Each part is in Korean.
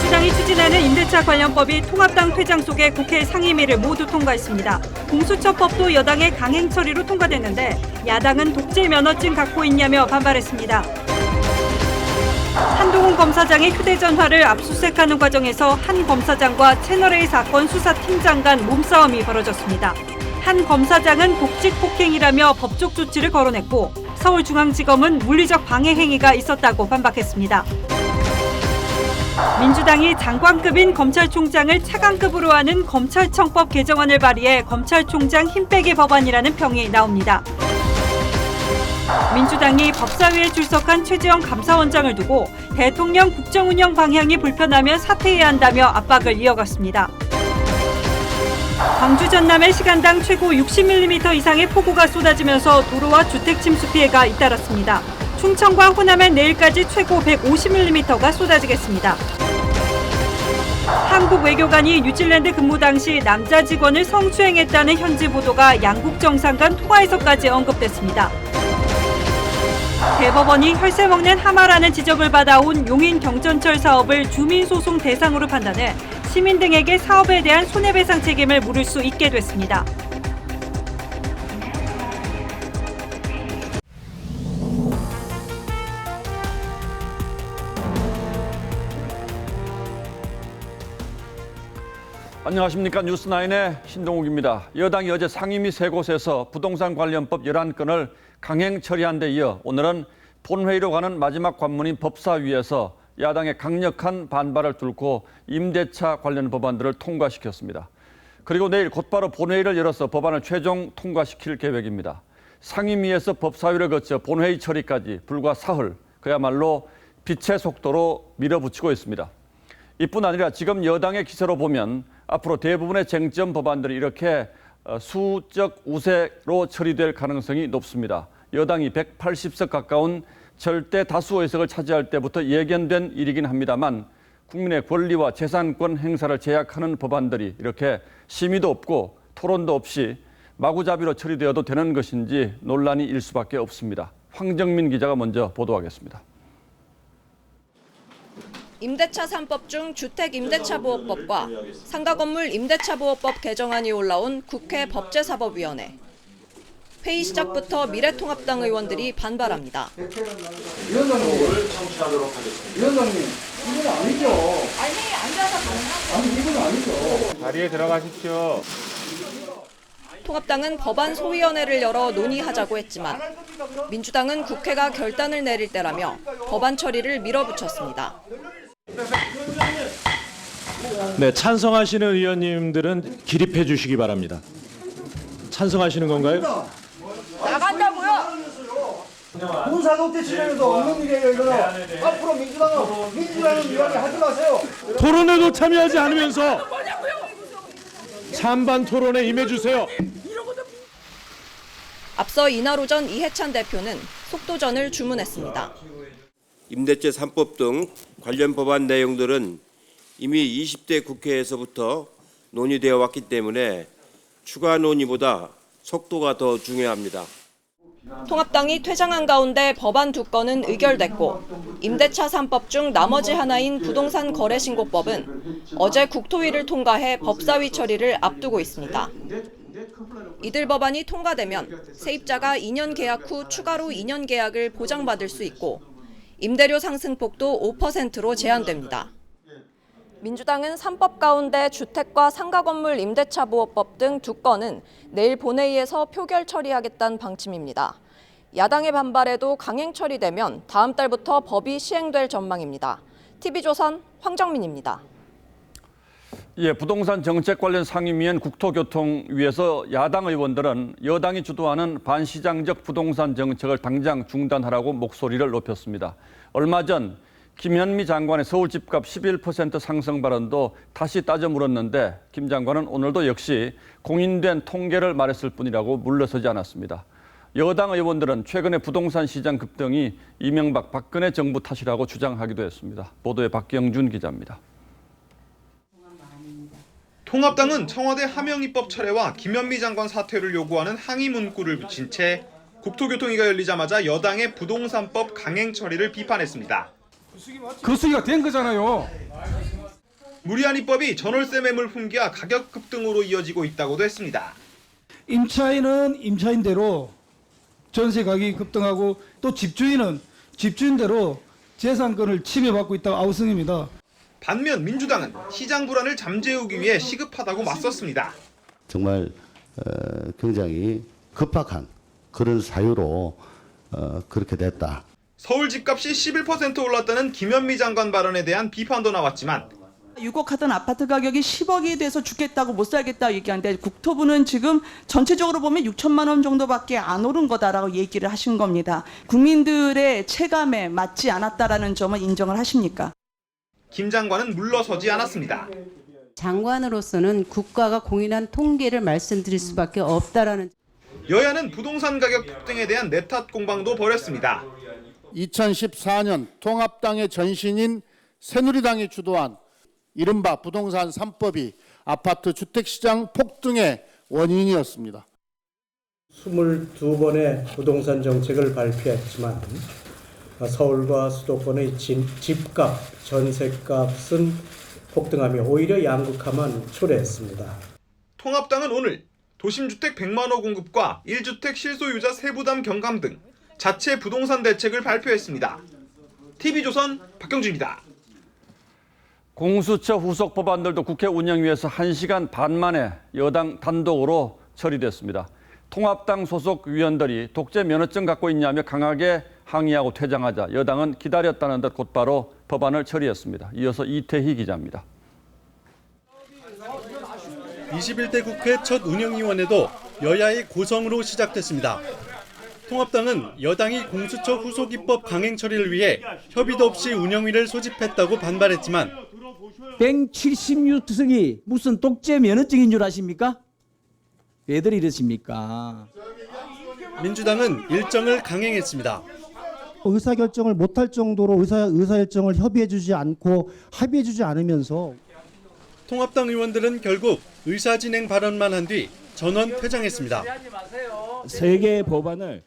민주당이 추진하는 임대차 관련법이 통합당 퇴장 속에 국회 상임위를 모두 통과했습니다. 공수처법도 여당의 강행 처리로 통과됐는데 야당은 독재 면허증 갖고 있냐며 반발했습니다. 한동훈 검사장의 휴대전화를 압수수색하는 과정에서 한 검사장과 채널A 사건 수사팀장 간 몸싸움이 벌어졌습니다. 한 검사장은 복직 폭행이라며 법적 조치를 거론했고 서울중앙지검은 물리적 방해 행위가 있었다고 반박했습니다. 민주당이 장관급인 검찰총장을 차관급으로 하는 검찰청법 개정안을 발의해 검찰총장 힘빼기 법안이라는 평이 나옵니다. 민주당이 법사위에 출석한 최재형 감사원장을 두고 대통령 국정운영 방향이 불편하면 사퇴해야 한다며 압박을 이어갔습니다. 광주 전남에 시간당 최고 60mm 이상의 폭우가 쏟아지면서 도로와 주택 침수 피해가 잇따랐습니다. 충청과 호남엔 내일까지 최고 150mm가 쏟아지겠습니다. 한국 외교관이 뉴질랜드 근무 당시 남자 직원을 성추행했다는 현지 보도가 양국 정상 간 통화에서까지 언급됐습니다. 대법원이 혈세 먹는 하마라는 지적을 받아온 용인 경전철 사업을 주민소송 대상으로 판단해 시민 등에게 사업에 대한 손해배상 책임을 물을 수 있게 됐습니다. 안녕하십니까. 뉴스9의 신동욱입니다. 여당이 어제 상임위 3곳에서 부동산 관련법 11건을 강행 처리한 데 이어 오늘은 본회의로 가는 마지막 관문인 법사위에서 야당의 강력한 반발을 뚫고 임대차 관련 법안들을 통과시켰습니다. 그리고 내일 곧바로 본회의를 열어서 법안을 최종 통과시킬 계획입니다. 상임위에서 법사위를 거쳐 본회의 처리까지 불과 사흘, 그야말로 빛의 속도로 밀어붙이고 있습니다. 이뿐 아니라 지금 여당의 기세로 보면 앞으로 대부분의 쟁점 법안들이 이렇게 수적 우세로 처리될 가능성이 높습니다. 여당이 180석 가까운 절대 다수 의석을 차지할 때부터 예견된 일이긴 합니다만 국민의 권리와 재산권 행사를 제약하는 법안들이 이렇게 심의도 없고 토론도 없이 마구잡이로 처리되어도 되는 것인지 논란이 일 수밖에 없습니다. 황정민 기자가 먼저 보도하겠습니다. 임대차 3법 중 주택임대차보호법과 상가건물 임대차보호법 개정안이 올라온 국회 법제사법위원회. 회의 시작부터 미래통합당 의원들이 반발합니다. 위원장님, 청취하도록 하겠습니다. 위원장님, 이건 아니죠. 앉아서 가능하죠. 이건 아니죠. 자리에 들어가십시오. 통합당은 법안 소위원회를 열어 논의하자고 했지만 민주당은 국회가 결단을 내릴 때라며 법안 처리를 밀어붙였습니다. 네, 찬성하시는 의원님들은 기립해 주시기 바랍니다. 찬성하시는 건가요? 나간다고요? 공사독재 진행에도 없는 일이에요, 이거는. 앞으로 민주당은 이야기 하지 마세요. 토론에도 참여하지 않으면서 찬반 토론에 임해주세요. 앞서 이날 오전 이해찬 대표는 속도전을 주문했습니다. 임대차 3법 등 관련 법안 내용들은 이미 20대 국회에서부터 논의되어 왔기 때문에 추가 논의보다 속도가 더 중요합니다. 통합당이 퇴장한 가운데 법안 2건은 의결됐고 임대차 3법 중 나머지 하나인 부동산 거래신고법은 어제 국토위를 통과해 법사위 처리를 앞두고 있습니다. 이들 법안이 통과되면 세입자가 2년 계약 후 추가로 2년 계약을 보장받을 수 있고 임대료 상승폭도 5%로 제한됩니다. 민주당은 3법 가운데 주택과 상가건물 임대차 보호법 등 2건은 내일 본회의에서 표결 처리하겠다는 방침입니다. 야당의 반발에도 강행 처리되면 다음 달부터 법이 시행될 전망입니다. TV조선 황정민입니다. 예, 부동산 정책 관련 상임위엔 국토교통위에서 야당 의원들은 여당이 주도하는 반시장적 부동산 정책을 당장 중단하라고 목소리를 높였습니다. 얼마 전 김현미 장관의 서울 집값 11% 상승 발언도 다시 따져 물었는데 김 장관은 오늘도 역시 공인된 통계를 말했을 뿐이라고 물러서지 않았습니다. 여당 의원들은 최근의 부동산 시장 급등이 이명박, 박근혜 정부 탓이라고 주장하기도 했습니다. 보도에 박경준 기자입니다. 통합당은 청와대 하명입법 철회와 김현미 장관 사퇴를 요구하는 항의 문구를 붙인 채 국토교통위가 열리자마자 여당의 부동산법 강행 처리를 비판했습니다. 거수기가 된 거잖아요. 무리한 입법이 전월세 매물 품귀와 가격 급등으로 이어지고 있다고도 했습니다. 임차인은 임차인대로 전세 가격이 급등하고 또 집주인은 집주인대로 재산권을 침해받고 있다고 아우성입니다. 반면 민주당은 시장 불안을 잠재우기 위해 시급하다고 맞섰습니다. 정말 굉장히 급박한 그런 사유로 그렇게 됐다. 서울 집값이 11% 올랐다는 김현미 장관 발언에 대한 비판도 나왔지만 유곡하던 아파트 가격이 10억이 돼서 죽겠다고 못 살겠다고 얘기하는데 국토부는 지금 전체적으로 보면 6천만 원 정도밖에 안 오른 거다라고 얘기를 하신 겁니다. 국민들의 체감에 맞지 않았다라는 점은 인정을 하십니까? 김 장관은 물러서지 않았습니다. 장관으로서는 국가가 공인한 통계를 말씀드릴 수밖에 없다라는. 여야는 부동산 가격 폭등에 대한 내탓 공방도 벌였습니다. 2014년 통합당의 전신인 새누리당이 주도한 이른바 부동산 3법이 아파트 주택시장 폭등의 원인이었습니다. 22번의 부동산 정책을 발표했지만 서울과 수도권의 집값, 전셋값은 폭등하며 오히려 양극화만 초래했습니다. 통합당은 오늘 도심주택 100만 호 공급과 1주택 실소유자 세부담 경감 등 자체 부동산 대책을 발표했습니다. TV조선 박경주입니다. 공수처 후속 법안들도 국회 운영위에서 1시간 반 만에 여당 단독으로 처리됐습니다. 통합당 소속 위원들이 독재 면허증 갖고 있냐며 강하게 항의하고 퇴장하자 여당은 기다렸다는 듯 곧바로 법안을 처리했습니다. 이어서 이태희 기자입니다. 21대 국회 첫 운영위원회도 여야의 고성으로 시작됐습니다. 통합당은 여당이 공수처 후속 입법 강행 처리를 위해 협의도 없이 운영위를 소집했다고 반발했지만 176석이 무슨 독재 면허증인 줄 아십니까? 왜들 이러십니까? 민주당은 일정을 강행했습니다. 의사결정을 못할 정도로 의사결정을 협의해주지 않고 합의해주지 않으면서 통합당 의원들은 결국 의사진행 발언만 한 뒤 전원 퇴장했습니다. 세 개의 법안을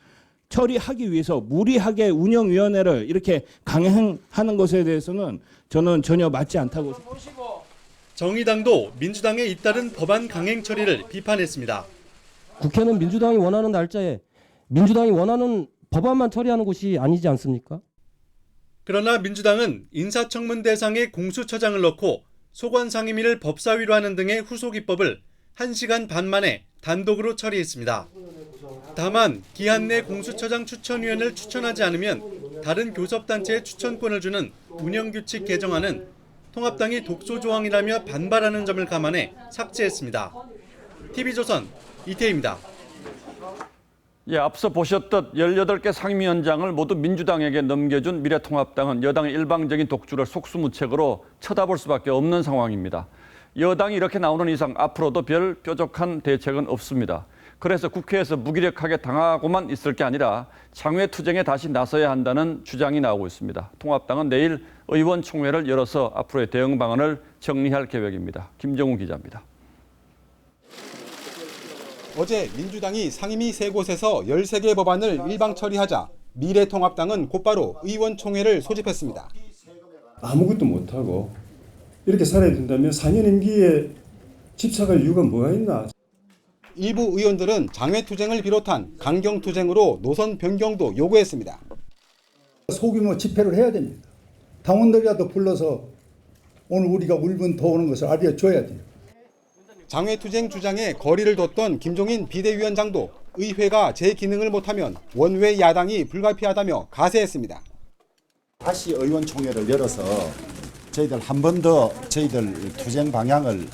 처리하기 위해서 무리하게 운영위원회를 이렇게 강행하는 것에 대해서는 저는 전혀 맞지 않다고 생각합니다. 정의당도 민주당에 잇따른 법안 강행 처리를 비판했습니다. 국회는 민주당이 원하는 날짜에 민주당이 원하는 법안만 처리하는 곳이 아니지 않습니까? 그러나 민주당은 인사청문 대상에 공수처장을 넣고 소관상임위를 법사위로 하는 등의 후속 입법을 1시간 반 만에 단독으로 처리했습니다. 다만 기한 내 공수처장 추천위원을 추천하지 않으면 다른 교섭단체에 추천권을 주는 운영규칙 개정안은 통합당이 독소조항이라며 반발하는 점을 감안해 삭제했습니다. TV조선 이태희입니다. 예, 앞서 보셨듯 18개 상임위원장을 모두 민주당에게 넘겨준 미래통합당은 여당의 일방적인 독주를 속수무책으로 쳐다볼 수밖에 없는 상황입니다. 여당이 이렇게 나오는 이상 앞으로도 별 뾰족한 대책은 없습니다. 그래서 국회에서 무기력하게 당하고만 있을 게 아니라 장외투쟁에 다시 나서야 한다는 주장이 나오고 있습니다. 통합당은 내일 의원총회를 열어서 앞으로의 대응 방안을 정리할 계획입니다. 김정우 기자입니다. 어제 민주당이 상임위 3곳에서 13개 법안을 일방 처리하자 미래통합당은 곧바로 의원총회를 소집했습니다. 아무것도 못하고 이렇게 살아야 된다면 4년 임기에 집착할 이유가 뭐가 있나? 일부 의원들은 장외투쟁을 비롯한 강경투쟁으로 노선 변경도 요구했습니다. 소규모 집회를 해야 됩니다. 당원들이라도 불러서 오늘 우리가 울분 더 오는 것을 알려줘야 돼요. 장외투쟁 주장에 거리를 뒀던 김종인 비대위원장도 의회가 제 기능을 못하면 원외 야당이 불가피하다며 가세했습니다. 다시 의원총회를 열어서 저희들 한 번 더 저희들 투쟁 방향을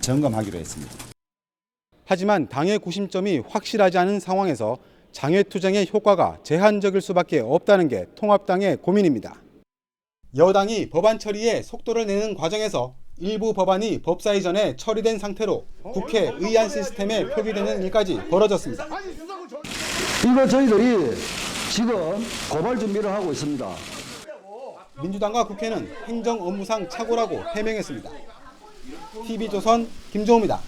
점검하기로 했습니다. 하지만 당의 구심점이 확실하지 않은 상황에서 장외투쟁의 효과가 제한적일 수밖에 없다는 게 통합당의 고민입니다. 여당이 법안 처리에 속도를 내는 과정에서 일부 법안이 법사위 전에 처리된 상태로 국회 의안 시스템에 표기되는 일까지 벌어졌습니다. 이거 저희들이 지금 고발 준비를 하고 있습니다. 민주당과 국회는 행정 업무상 착오라고 해명했습니다. TV조선 김종우입니다.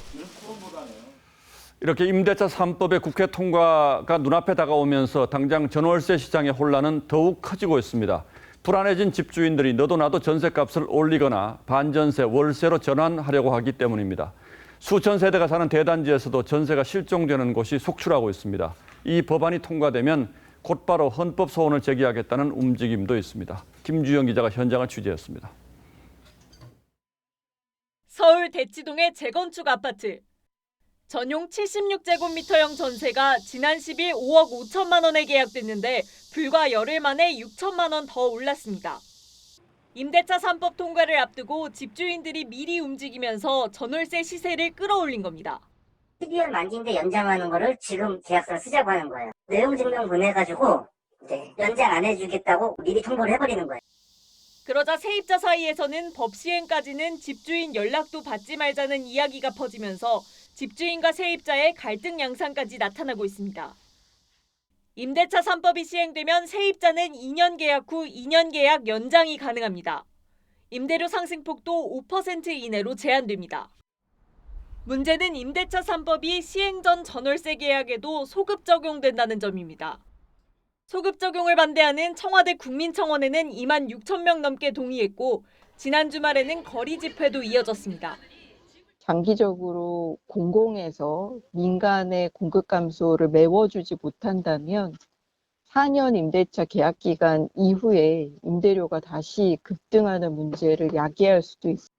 이렇게 임대차 3법의 국회 통과가 눈앞에 다가오면서 당장 전월세 시장의 혼란은 더욱 커지고 있습니다. 불안해진 집주인들이 너도 나도 전셋값을 올리거나 반전세, 월세로 전환하려고 하기 때문입니다. 수천 세대가 사는 대단지에서도 전세가 실종되는 곳이 속출하고 있습니다. 이 법안이 통과되면 곧바로 헌법 소원을 제기하겠다는 움직임도 있습니다. 김주영 기자가 현장을 취재했습니다. 서울 대치동의 재건축 아파트. 전용 76제곱미터형 전세가 지난 10일 5억 5천만 원에 계약됐는데 불과 열흘 만에 6천만 원 더 올랐습니다. 임대차 3법 통과를 앞두고 집주인들이 미리 움직이면서 전월세 시세를 끌어올린 겁니다. 12월 만기인데 연장하는 거를 지금 계약서를 쓰자고 하는 거예요. 내용 증명 보내가지고 이제 연장 안 해주겠다고 미리 통보를 해버리는 거예요. 그러자 세입자 사이에서는 법 시행까지는 집주인 연락도 받지 말자는 이야기가 퍼지면서 집주인과 세입자의 갈등 양상까지 나타나고 있습니다. 임대차 3법이 시행되면 세입자는 2년 계약 후 2년 계약 연장이 가능합니다. 임대료 상승폭도 5% 이내로 제한됩니다. 문제는 임대차 3법이 시행 전 전월세 계약에도 소급 적용된다는 점입니다. 소급 적용을 반대하는 청와대 국민청원에는 2만 6천 명 넘게 동의했고 지난 주말에는 거리 집회도 이어졌습니다. 장기적으로 공공에서 민간의 공급 감소를 메워주지 못한다면 4년 임대차 계약 기간 이후에 임대료가 다시 급등하는 문제를 야기할 수도 있습니다.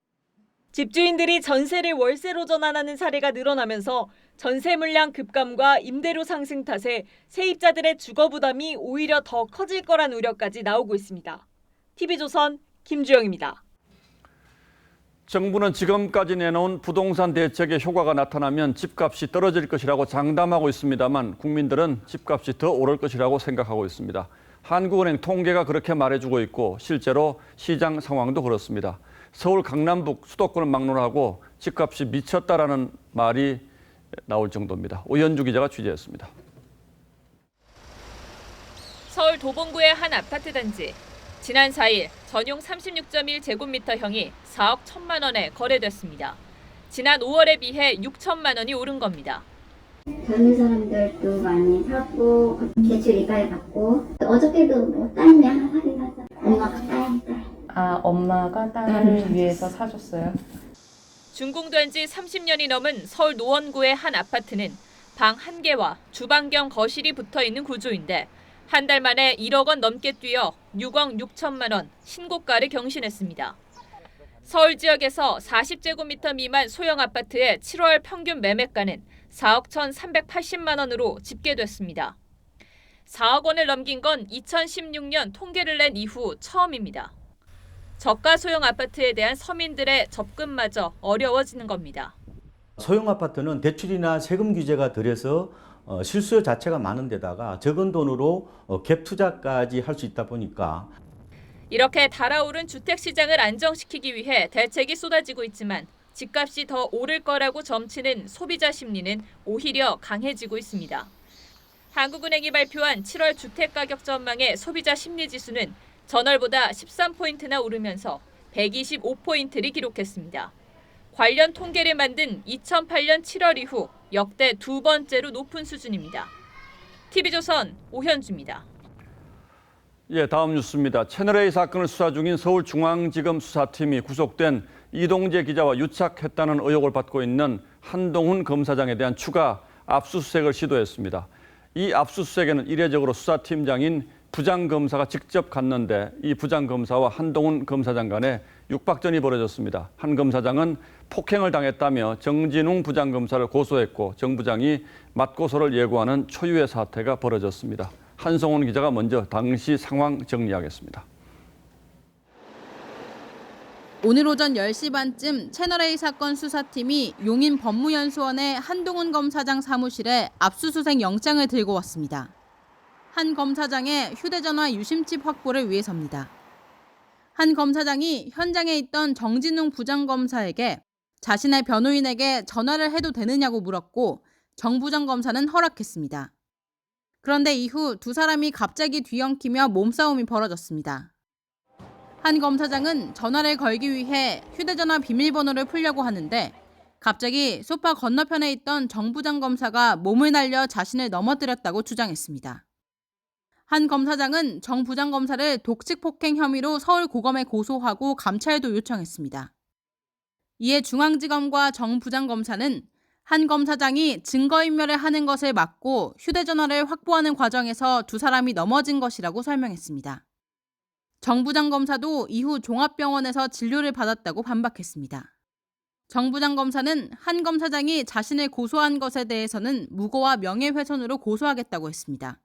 집주인들이 전세를 월세로 전환하는 사례가 늘어나면서 전세 물량 급감과 임대료 상승 탓에 세입자들의 주거 부담이 오히려 더 커질 거란 우려까지 나오고 있습니다. TV조선 김주영입니다. 정부는 지금까지 내놓은 부동산 대책의 효과가 나타나면 집값이 떨어질 것이라고 장담하고 있습니다만 국민들은 집값이 더 오를 것이라고 생각하고 있습니다. 한국은행 통계가 그렇게 말해주고 있고 실제로 시장 상황도 그렇습니다. 서울 강남북 수도권을 막론하고 집값이 미쳤다라는 말이 나올 정도입니다. 오현주 기자가 취재했습니다. 서울 도봉구의 한 아파트 단지. 지난 4일 전용 36.1제곱미터형이 4억 1천만 원에 거래됐습니다. 지난 5월에 비해 6천만 원이 오른 겁니다. 젊은 사람들도 많이 사고 대출 이자를 받고 어저께도 뭐 딸내 하나 사긴 하죠. 엄마가 딸. 아, 엄마가 딸을 위해서 사줬어요? 준공된 지 30년이 넘은 서울 노원구의 한 아파트는 방 1개와 주방 겸 거실이 붙어있는 구조인데 한 달 만에 1억 원 넘게 뛰어 6억 6천만 원 신고가를 경신했습니다. 서울 지역에서 40제곱미터 미만 소형 아파트의 7월 평균 매매가는 4억 1,380만 원으로 집계됐습니다. 4억 원을 넘긴 건 2016년 통계를 낸 이후 처음입니다. 저가 소형 아파트에 대한 서민들의 접근마저 어려워지는 겁니다. 소형 아파트는 대출이나 세금 규제가 덜해서 실수요 자체가 많은 데다가 적은 돈으로 갭 투자까지 할 수 있다 보니까 이렇게 달아오른 주택시장을 안정시키기 위해 대책이 쏟아지고 있지만 집값이 더 오를 거라고 점치는 소비자 심리는 오히려 강해지고 있습니다. 한국은행이 발표한 7월 주택가격 전망의 소비자 심리지수는 전월보다 13포인트나 오르면서 125포인트를 기록했습니다. 관련 통계를 만든 2008년 7월 이후 역대 두 번째로 높은 수준입니다. TV조선 오현주입니다. 예, 다음 뉴스입니다. 채널A 사건을 수사 중인 서울중앙지검 수사팀이 구속된 이동재 기자와 유착했다는 의혹을 받고 있는 한동훈 검사장에 대한 추가 압수수색을 시도했습니다. 이 압수수색에는 이례적으로 수사팀장인 부장검사가 직접 갔는데 이 부장검사와 한동훈 검사장 간에 육박전이 벌어졌습니다. 한 검사장은 폭행을 당했다며 정진웅 부장검사를 고소했고 정 부장이 맞고소를 예고하는 초유의 사태가 벌어졌습니다. 한성훈 기자가 먼저 당시 상황 정리하겠습니다. 오늘 오전 10시 반쯤 채널A 사건 수사팀이 용인 법무연수원의 한동훈 검사장 사무실에 압수수색 영장을 들고 왔습니다. 한 검사장의 휴대전화 유심칩 확보를 위해서입니다. 한 검사장이 현장에 있던 정진웅 부장검사에게 자신의 변호인에게 전화를 해도 되느냐고 물었고 정 부장검사는 허락했습니다. 그런데 이후 두 사람이 갑자기 뒤엉키며 몸싸움이 벌어졌습니다. 한 검사장은 전화를 걸기 위해 휴대전화 비밀번호를 풀려고 하는데 갑자기 소파 건너편에 있던 정 부장검사가 몸을 날려 자신을 넘어뜨렸다고 주장했습니다. 한 검사장은 정 부장검사를 독직폭행 혐의로 서울고검에 고소하고 감찰도 요청했습니다. 이에 중앙지검과 정 부장검사는 한 검사장이 증거인멸을 하는 것을 막고 휴대전화를 확보하는 과정에서 두 사람이 넘어진 것이라고 설명했습니다. 정 부장검사도 이후 종합병원에서 진료를 받았다고 반박했습니다. 정 부장검사는 한 검사장이 자신을 고소한 것에 대해서는 무고와 명예훼손으로 고소하겠다고 했습니다.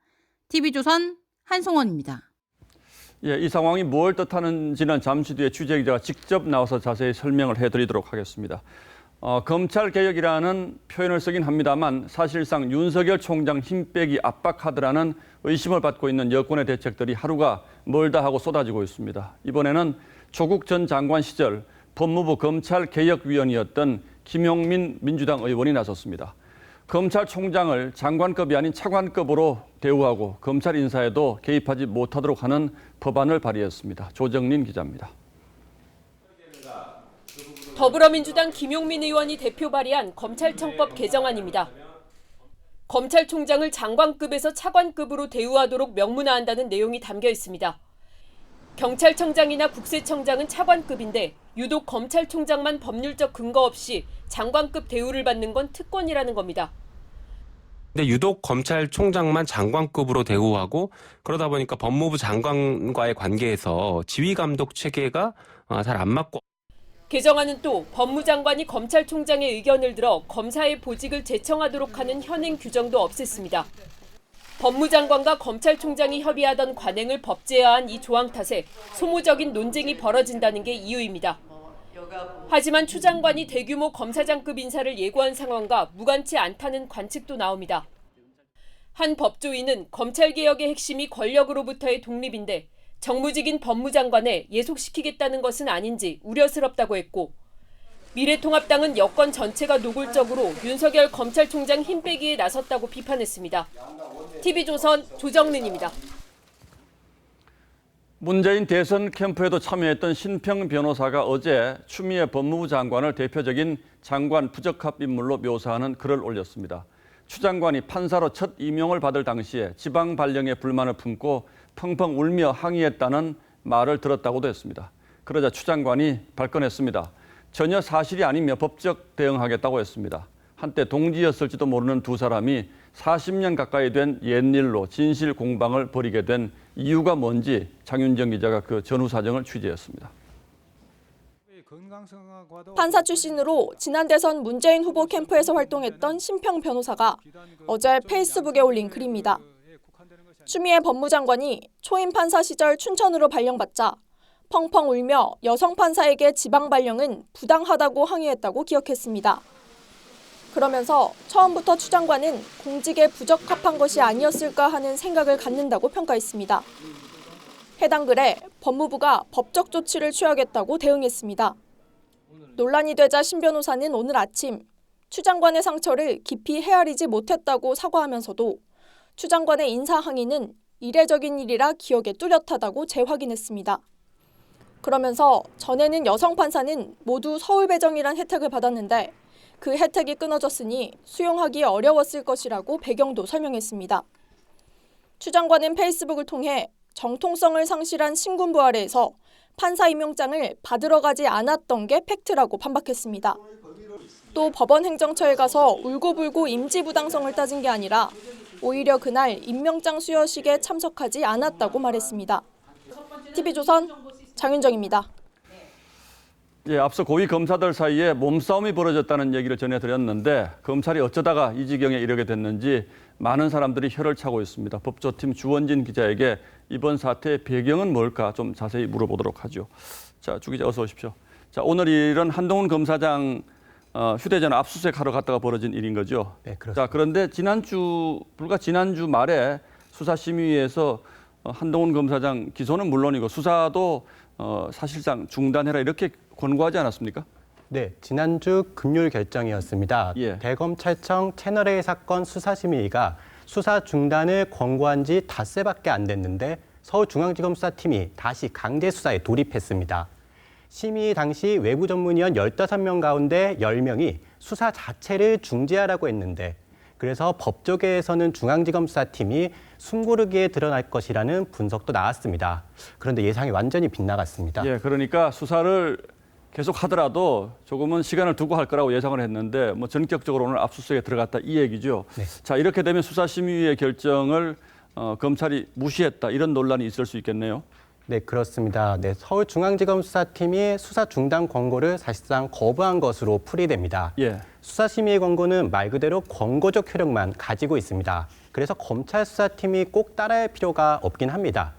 TV조선 한송원입니다. 예, 이 상황이 뭘 뜻하는지는 잠시 뒤에 취재기자가 직접 나와서 자세히 설명을 해드리도록 하겠습니다. 검찰개혁이라는 표현을 쓰긴 합니다만 사실상 윤석열 총장 힘빼기 압박하드라는 의심을 받고 있는 여권의 대책들이 하루가 멀다 하고 쏟아지고 있습니다. 이번에는 조국 전 장관 시절 법무부 검찰개혁위원이었던 김용민 민주당 의원이 나섰습니다. 검찰총장을 장관급이 아닌 차관급으로 대우하고 검찰 인사에도 개입하지 못하도록 하는 법안을 발의했습니다. 조정린 기자입니다. 더불어민주당 김용민 의원이 대표 발의한 검찰청법 개정안입니다. 검찰총장을 장관급에서 차관급으로 대우하도록 명문화한다는 내용이 담겨 있습니다. 경찰청장이나 국세청장은 차관급인데 유독 검찰총장만 법률적 근거 없이 장관급 대우를 받는 건 특권이라는 겁니다. 근데 유독 검찰총장만 장관급으로 대우하고 그러다 보니까 법무부 장관과의 관계에서 지휘감독 체계가 잘 안 맞고. 개정안은 또 법무장관이 검찰총장의 의견을 들어 검사의 보직을 제청하도록 하는 현행 규정도 없앴습니다. 법무장관과 검찰총장이 협의하던 관행을 법제화한 이 조항 탓에 소모적인 논쟁이 벌어진다는 게 이유입니다. 하지만 추 장관이 대규모 검사장급 인사를 예고한 상황과 무관치 않다는 관측도 나옵니다. 한 법조인은 검찰개혁의 핵심이 권력으로부터의 독립인데 정무직인 법무장관에 예속시키겠다는 것은 아닌지 우려스럽다고 했고 미래통합당은 여권 전체가 노골적으로 윤석열 검찰총장 힘빼기에 나섰다고 비판했습니다. TV조선 조정린입니다. 문재인 대선 캠프에도 참여했던 신평 변호사가 어제 추미애 법무부 장관을 대표적인 장관 부적합 인물로 묘사하는 글을 올렸습니다. 추 장관이 판사로 첫 임용을 받을 당시에 지방 발령에 불만을 품고 펑펑 울며 항의했다는 말을 들었다고도 했습니다. 그러자 추 장관이 발끈했습니다. 전혀 사실이 아니며 법적 대응하겠다고 했습니다. 한때 동지였을지도 모르는 두 사람이 40년 가까이 된 옛일로 진실 공방을 벌이게 된 이유가 뭔지 장윤정 기자가 그 전후 사정을 취재했습니다. 판사 출신으로 지난 대선 문재인 후보 캠프에서 활동했던 신평 변호사가 어제 페이스북에 올린 글입니다. 추미애 법무장관이 초임 판사 시절 춘천으로 발령받자 펑펑 울며 여성 판사에게 지방 발령은 부당하다고 항의했다고 기억했습니다. 그러면서 처음부터 추 장관은 공직에 부적합한 것이 아니었을까 하는 생각을 갖는다고 평가했습니다. 해당 글에 법무부가 법적 조치를 취하겠다고 대응했습니다. 논란이 되자 신 변호사는 오늘 아침 추 장관의 상처를 깊이 헤아리지 못했다고 사과하면서도 추 장관의 인사 항의는 이례적인 일이라 기억에 뚜렷하다고 재확인했습니다. 그러면서 전에는 여성 판사는 모두 서울 배정이란 혜택을 받았는데 그 혜택이 끊어졌으니 수용하기 어려웠을 것이라고 배경도 설명했습니다. 추 장관은 페이스북을 통해 정통성을 상실한 신군부 아래에서 판사 임용장을 받으러 가지 않았던 게 팩트라고 반박했습니다. 또 법원 행정처에 가서 울고불고 임지부당성을 따진 게 아니라 오히려 그날 임명장 수여식에 참석하지 않았다고 말했습니다. TV조선 장윤정입니다. 예, 앞서 고위 검사들 사이에 몸싸움이 벌어졌다는 얘기를 전해드렸는데 검찰이 어쩌다가 이 지경에 이르게 됐는지 많은 사람들이 혀를 차고 있습니다. 법조팀 주원진 기자에게 이번 사태의 배경은 뭘까 좀 자세히 물어보도록 하죠. 자, 주 기자 어서 오십시오. 자, 오늘 일은 한동훈 검사장 휴대전화 압수수색하러 갔다가 벌어진 일인 거죠. 네, 그렇습니다. 자, 그런데 불과 지난주 말에 수사심의위에서 한동훈 검사장 기소는 물론이고 수사도 사실상 중단해라 이렇게 권고하지 않았습니까? 네, 지난주 금요일 결정이었습니다. 예. 대검찰청 채널A 사건 수사심의위가 수사 중단을 권고한 지 닷새밖에 안 됐는데 서울중앙지검 수사팀이 다시 강제 수사에 돌입했습니다. 심의 당시 외부 전문위원 15명 가운데 10명이 수사 자체를 중지하라고 했는데 그래서 법조계에서는 중앙지검 수사팀이 숨고르기에 드러날 것이라는 분석도 나왔습니다. 그런데 예상이 완전히 빗나갔습니다. 예, 그러니까 수사를 계속 하더라도 조금은 시간을 두고 할 거라고 예상을 했는데 뭐 전격적으로 오늘 압수수색에 들어갔다 이 얘기죠. 네. 자, 이렇게 되면 수사심의위의 결정을 검찰이 무시했다 이런 논란이 있을 수 있겠네요. 네, 그렇습니다. 네, 서울중앙지검 수사팀이 수사 중단 권고를 사실상 거부한 것으로 풀이됩니다. 예. 수사심의의 권고는 말 그대로 권고적 효력만 가지고 있습니다. 그래서 검찰 수사팀이 꼭 따라할 필요가 없긴 합니다.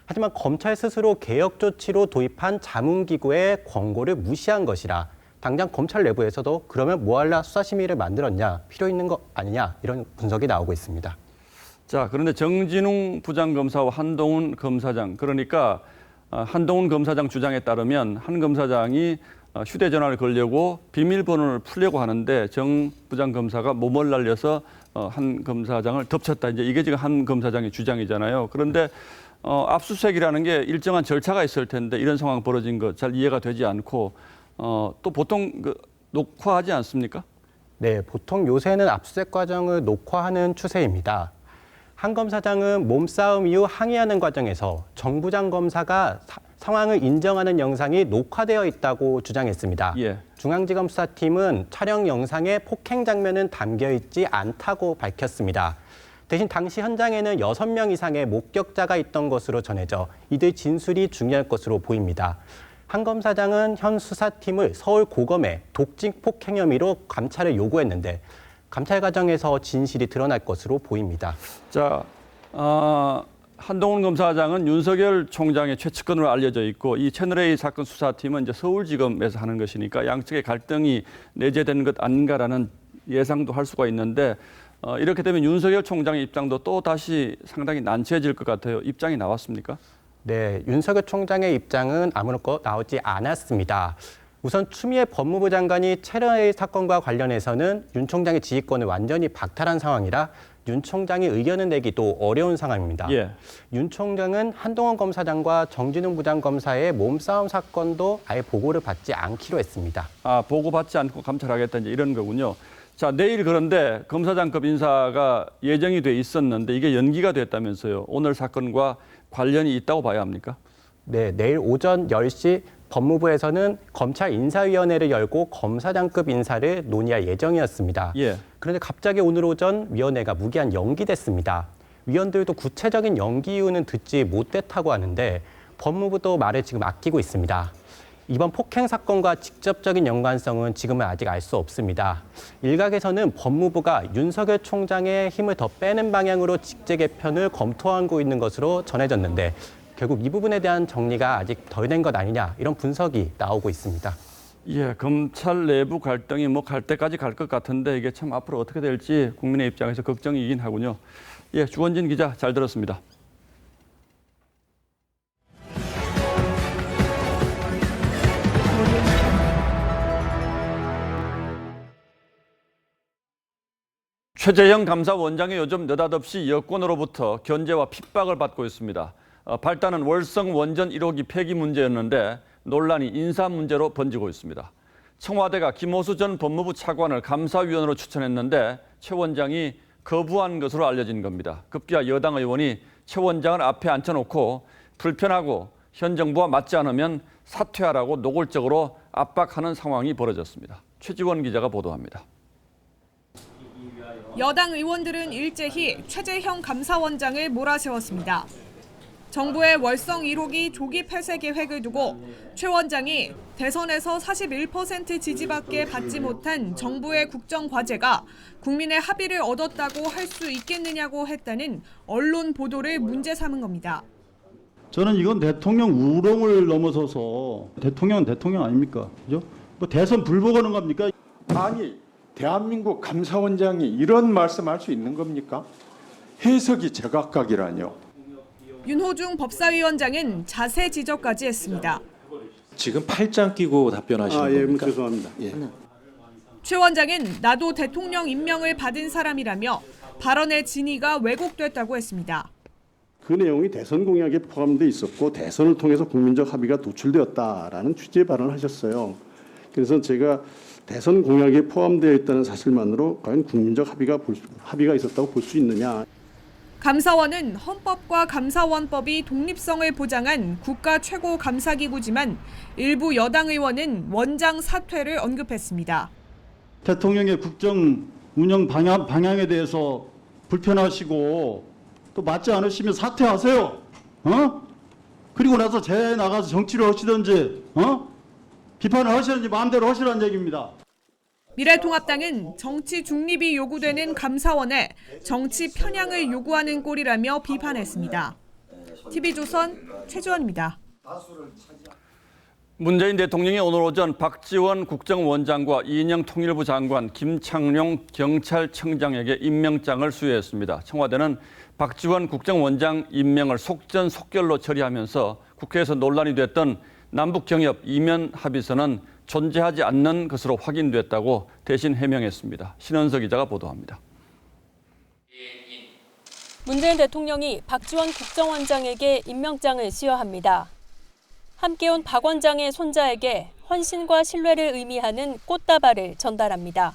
하지만 검찰 스스로 개혁 조치로 도입한 자문기구의 권고를 무시한 것이라 당장 검찰 내부에서도 그러면 뭐하려 수사심의를 만들었냐, 필요 있는 거 아니냐 이런 분석이 나오고 있습니다. 자, 그런데 정진웅 부장검사와 한동훈 검사장, 그러니까 한동훈 검사장 주장에 따르면 한 검사장이 휴대전화를 걸려고 비밀번호를 풀려고 하는데 정 부장검사가 몸을 날려서 한 검사장을 덮쳤다. 이제 이게 지금 한 검사장의 주장이잖아요. 그런데 압수수색이라는 게 일정한 절차가 있을 텐데 이런 상황 벌어진 거 잘 이해가 되지 않고 또 보통 녹화하지 않습니까? 네, 보통 요새는 압수수색 과정을 녹화하는 추세입니다. 한 검사장은 몸싸움 이후 항의하는 과정에서 정 부장 검사가 상황을 인정하는 영상이 녹화되어 있다고 주장했습니다. 예. 중앙지검 수사팀은 촬영 영상에 폭행 장면은 담겨 있지 않다고 밝혔습니다. 대신 당시 현장에는 6명 이상의 목격자가 있던 것으로 전해져 이들 진술이 중요할 것으로 보입니다. 한 검사장은 현 수사팀을 서울 고검의 독직 폭행 혐의로 감찰을 요구했는데 감찰 과정에서 진실이 드러날 것으로 보입니다. 자, 한동훈 검사장은 윤석열 총장의 최측근으로 알려져 있고 이 채널A 사건 수사팀은 이제 서울지검에서 하는 것이니까 양측의 갈등이 내재되는 것 아닌가라는 예상도 할 수가 있는데 이렇게 되면 윤석열 총장의 입장도 또 다시 상당히 난처해질 것 같아요. 입장이 나왔습니까? 네, 윤석열 총장의 입장은 아무렇고 나오지 않았습니다. 우선 추미애 법무부 장관이 채널A 사건과 관련해서는 윤 총장의 지휘권을 완전히 박탈한 상황이라 윤 총장의 의견을 내기도 어려운 상황입니다. 예. 윤 총장은 한동훈 검사장과 정진웅 부장검사의 몸싸움 사건도 아예 보고를 받지 않기로 했습니다. 보고받지 않고 감찰하겠다 이제 이런 거군요. 자, 내일 그런데 검사장급 인사가 예정이 돼 있었는데 이게 연기가 됐다면서요. 오늘 사건과 관련이 있다고 봐야 합니까? 네, 내일 오전 10시 법무부에서는 검찰 인사위원회를 열고 검사장급 인사를 논의할 예정이었습니다. 예. 그런데 갑자기 오늘 오전 위원회가 무기한 연기됐습니다. 위원들도 구체적인 연기 이유는 듣지 못했다고 하는데 법무부도 말을 지금 아끼고 있습니다. 이번 폭행 사건과 직접적인 연관성은 지금은 아직 알 수 없습니다. 일각에서는 법무부가 윤석열 총장의 힘을 더 빼는 방향으로 직제 개편을 검토하고 있는 것으로 전해졌는데 결국 이 부분에 대한 정리가 아직 덜 된 것 아니냐 이런 분석이 나오고 있습니다. 예, 검찰 내부 갈등이 뭐 갈 때까지 갈 것 같은데 이게 참 앞으로 어떻게 될지 국민의 입장에서 걱정이긴 하군요. 예, 주원진 기자 잘 들었습니다. 최재형 감사원장이 요즘 느닷없이 여권으로부터 견제와 핍박을 받고 있습니다. 발단은 월성 원전 1호기 폐기 문제였는데 논란이 인사 문제로 번지고 있습니다. 청와대가 김호수 전 법무부 차관을 감사위원으로 추천했는데 최 원장이 거부한 것으로 알려진 겁니다. 급기야 여당 의원이 최 원장을 앞에 앉혀놓고 불편하고 현 정부와 맞지 않으면 사퇴하라고 노골적으로 압박하는 상황이 벌어졌습니다. 최지원 기자가 보도합니다. 여당 의원들은 일제히 최재형 감사원장을 몰아세웠습니다. 정부의 월성 1호기 조기 폐쇄 계획을 두고 최 원장이 대선에서 41% 지지밖에 받지 못한 정부의 국정과제가 국민의 합의를 얻었다고 할 수 있겠느냐고 했다는 언론 보도를 문제 삼은 겁니다. 저는 이건 대통령 우롱을 넘어서서 대통령은 대통령 아닙니까? 그죠? 뭐 대선 불복하는 겁니까? 아니, 대한민국 감사원장이 이런 말씀할 수 있는 겁니까? 해석이 제각각이라뇨. 윤호중 법사위원장은 자세 지적까지 했습니다. 지금 팔짱 끼고 답변하시는 겁니까? 죄송합니다. 예. 최 원장은 나도 대통령 임명을 받은 사람이라며 발언의 진위가 왜곡됐다고 했습니다. 그 내용이 대선 공약에 포함돼 있었고 대선을 통해서 국민적 합의가 도출되었다라는 취지의 발언을 하셨어요. 그래서 제가 대선 공약에 포함되어 있다는 사실만으로 과연 국민적 합의가 있었다고 볼 수 있느냐. 감사원은 헌법과 감사원법이 독립성을 보장한 국가 최고 감사기구지만 일부 여당 의원은 원장 사퇴를 언급했습니다. 대통령의 국정 운영 방향에 대해서 불편하시고 또 맞지 않으시면 사퇴하세요. 그리고 나서 재 나가서 정치를 하시든지 비판을 하시든지 마음대로 하시라는 얘기입니다. 미래통합당은 정치 중립이 요구되는 감사원에 정치 편향을 요구하는 꼴이라며 비판했습니다. TV조선 최주원입니다. 문재인 대통령이 오늘 오전 박지원 국정원장과 이인영 통일부 장관, 김창룡 경찰청장에게 임명장을 수여했습니다. 청와대는 박지원 국정원장 임명을 속전속결로 처리하면서 국회에서 논란이 됐던 남북경협 이면 합의서는 존재하지 않는 것으로 확인됐다고 대신 해명했습니다. 신은석 기자가 보도합니다. 문재인 대통령이 박지원 국정원장에게 임명장을 수여합니다. 함께 온 박 원장의 손자에게 헌신과 신뢰를 의미하는 꽃다발을 전달합니다.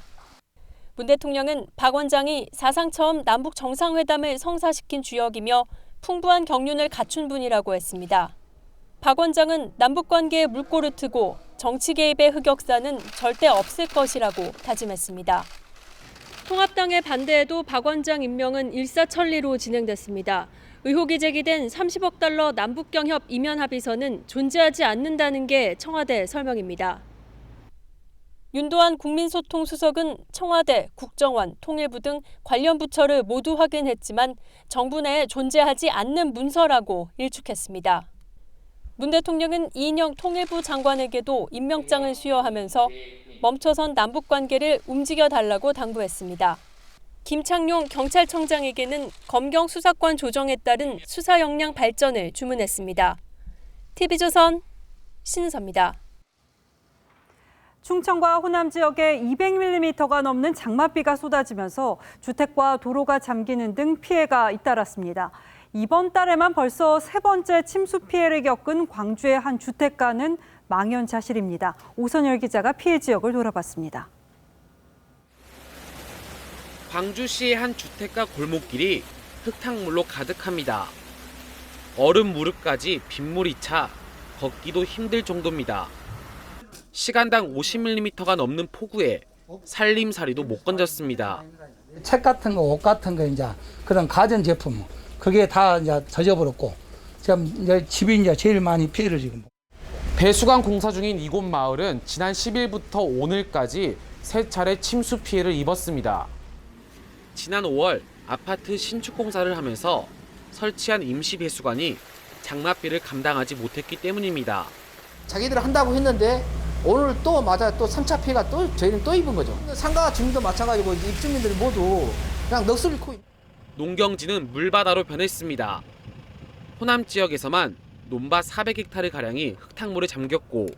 문 대통령은 박 원장이 사상 처음 남북 정상회담을 성사시킨 주역이며 풍부한 경륜을 갖춘 분이라고 했습니다. 박 원장은 남북관계에 물꼬를 트고 정치 개입의 흑역사는 절대 없을 것이라고 다짐했습니다. 통합당의 반대에도 박 원장 임명은 일사천리로 진행됐습니다. 의혹이 제기된 30억 달러 남북경협 이면 합의서는 존재하지 않는다는 게 청와대 설명입니다. 윤도한 국민소통수석은 청와대, 국정원, 통일부 등 관련 부처를 모두 확인했지만 정부 내에 존재하지 않는 문서라고 일축했습니다. 문 대통령은 이인영 통일부 장관에게도 임명장을 수여하면서 멈춰선 남북관계를 움직여달라고 당부했습니다. 김창룡 경찰청장에게는 검경 수사권 조정에 따른 수사 역량 발전을 주문했습니다. TV조선 신은서입니다. 충청과 호남 지역에 200mm가 넘는 장맛비가 쏟아지면서 주택과 도로가 잠기는 등 피해가 잇따랐습니다. 이번 달에만 벌써 3번째 침수 피해를 겪은 광주의 한 주택가는 망연자실입니다. 오선열 기자가 피해 지역을 돌아봤습니다. 광주시의 한 주택가 골목길이 흙탕물로 가득합니다. 얼음 무릎까지 빗물이 차 걷기도 힘들 정도입니다. 시간당 50mm가 넘는 폭우에 살림살이도 못 건졌습니다. 책 같은 거, 옷 같은 거, 이제 그런 가전 제품 그게 다 이제 젖어버렸고 지금 이제 집이 이제 제일 많이 피해를 지금. 배수관 공사 중인 이곳 마을은 지난 10일부터 오늘까지 3차례 침수 피해를 입었습니다. 지난 5월 아파트 신축 공사를 하면서 설치한 임시 배수관이 장맛비를 감당하지 못했기 때문입니다. 자기들 한다고 했는데 오늘 또 맞아 또 3차 피해가 또 저희는 또 입은 거죠. 상가 주민도 마찬가지고 입주민들이 모두 그냥 넋을 잃고. 농경지는 물바다로 변했습니다. 호남 지역에서만 논밭 400헥타르 가량이 흙탕물에 잠겼고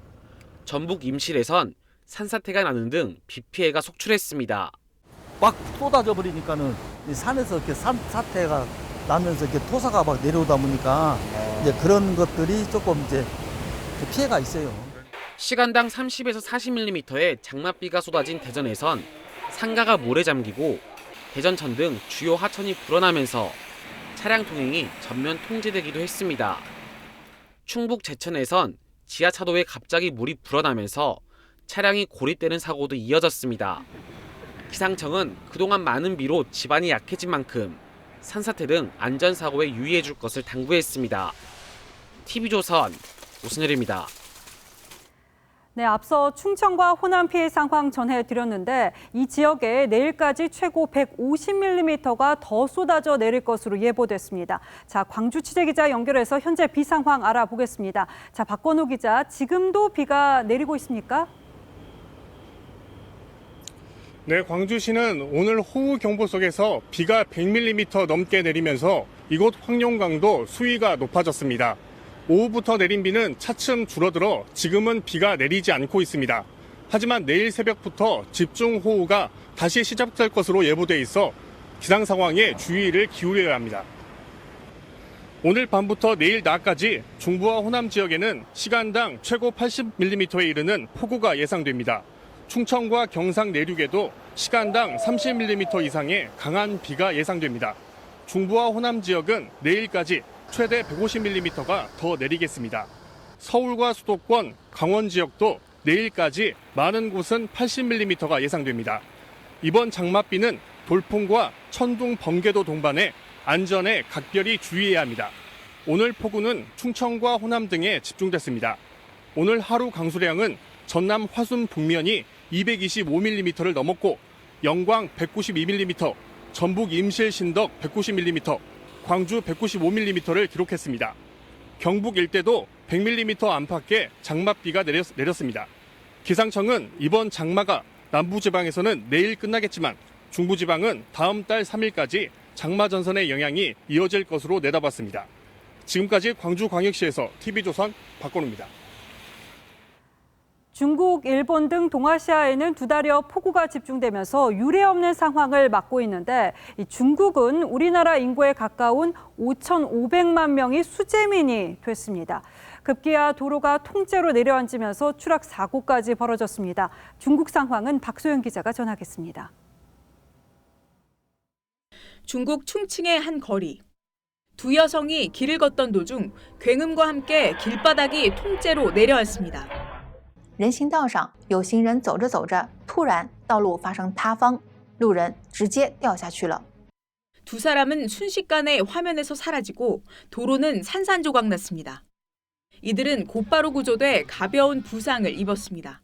전북 임실에선 산사태가 나는 등 비 피해가 속출했습니다. 막 쏟아져 버리니까는 산에서 이렇게 산사태가 나면서 이렇게 토사가 막 내려오다 보니까 이제 그런 것들이 조금 이제 피해가 있어요. 시간당 30에서 40mm의 장맛비가 쏟아진 대전에선 상가가 모래 잠기고 대전천 등 주요 하천이 불어나면서 차량 통행이 전면 통제되기도 했습니다. 충북 제천에선 지하차도에 갑자기 물이 불어나면서 차량이 고립되는 사고도 이어졌습니다. 기상청은 그동안 많은 비로 집안이 약해진 만큼 산사태 등 안전사고에 유의해 줄 것을 당부했습니다. TV조선 오순열입니다. 네, 앞서 충청과 호남 피해 상황 전해드렸는데 이 지역에 내일까지 최고 150mm가 더 쏟아져 내릴 것으로 예보됐습니다. 자, 광주 취재기자 연결해서 현재 비 상황 알아보겠습니다. 자, 박건우 기자, 지금도 비가 내리고 있습니까? 네, 광주시는 오늘 호우경보 속에서 비가 100mm 넘게 내리면서 이곳 황룡강도 수위가 높아졌습니다. 오후부터 내린 비는 차츰 줄어들어 지금은 비가 내리지 않고 있습니다. 하지만 내일 새벽부터 집중호우가 다시 시작될 것으로 예보돼 있어 기상 상황에 주의를 기울여야 합니다. 오늘 밤부터 내일 낮까지 중부와 호남 지역에는 시간당 최고 80mm에 이르는 폭우가 예상됩니다. 충청과 경상 내륙에도 시간당 30mm 이상의 강한 비가 예상됩니다. 중부와 호남 지역은 내일까지 최대 150mm가 더 내리겠습니다. 서울과 수도권, 강원 지역도 내일까지 많은 곳은 80mm가 예상됩니다. 이번 장맛비는 돌풍과 천둥, 번개도 동반해 안전에 각별히 주의해야 합니다. 오늘 폭우는 충청과 호남 등에 집중됐습니다. 오늘 하루 강수량은 전남 화순 북면이 225mm를 넘었고 영광 192mm, 전북 임실 신덕 190mm, 광주 195mm를 기록했습니다. 경북 일대도 100mm 안팎의 장맛비가 내렸습니다. 기상청은 이번 장마가 남부지방에서는 내일 끝나겠지만 중부지방은 다음 달 3일까지 장마 전선의 영향이 이어질 것으로 내다봤습니다. 지금까지 광주광역시에서 TV조선 박건우입니다. 중국, 일본 등 동아시아에는 두 달여 폭우가 집중되면서 유례없는 상황을 맞고 있는데 중국은 우리나라 인구에 가까운 5,500만 명이 수재민이 됐습니다. 급기야 도로가 통째로 내려앉으면서 추락 사고까지 벌어졌습니다. 중국 상황은 박소영 기자가 전하겠습니다. 중국 충칭의 한 거리. 두 여성이 길을 걷던 도중 굉음과 함께 길바닥이 통째로 내려앉습니다. 人行道上有行人走着走着，突然道路发生塌方，路人直接掉下去了。 두 사람은 순식간에 화면에서 사라지고 도로는 산산조각 났습니다. 이들은 곧바로 구조돼 가벼운 부상을 입었습니다.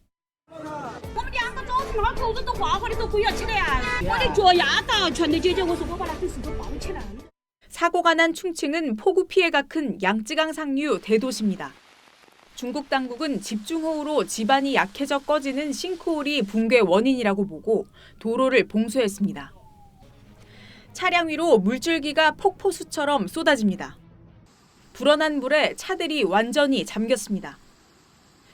사고가 난 충칭은 폭우 피해가 큰 양쯔강 상류 대도시입니다. 중국 당국은 집중호우로 지반이 약해져 꺼지는 싱크홀이 붕괴 원인이라고 보고 도로를 봉쇄했습니다. 차량 위로 물줄기가 폭포수처럼 쏟아집니다. 불어난 물에 차들이 완전히 잠겼습니다.